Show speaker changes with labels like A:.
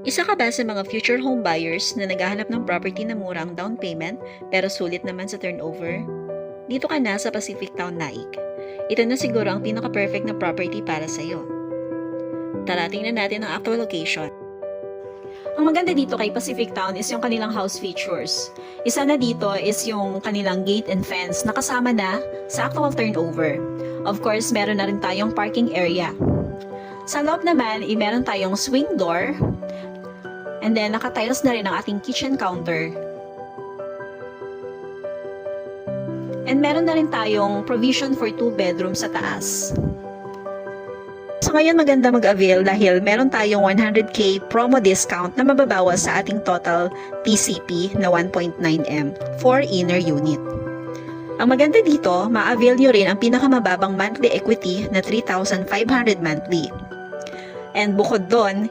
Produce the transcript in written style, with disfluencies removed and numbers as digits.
A: Isa ka ba sa mga future home buyers na naghahanap ng property na murang down payment pero sulit naman sa turnover? Dito ka na sa Pacific Town Naik. Ito na siguro ang pinaka-perfect na property para sa iyo. Tara, tingnan natin ang actual location. Ang maganda dito kay Pacific Town is yung kanilang house features. Isa na dito is yung kanilang gate and fence na kasama na sa actual turnover. Of course, meron na rin tayong parking area. Sa loob naman, meron tayong swing door. And then, naka-tiles na rin ang ating kitchen counter. And meron na rin tayong provision for 2 bedrooms sa taas. So ngayon maganda mag-avail dahil meron tayong 100k promo discount na mababawas sa ating total TCP na 1.9M for inner unit. Ang maganda dito, ma-avail nyo rin ang pinakamababang monthly equity na 3,500 monthly. And bukod doon,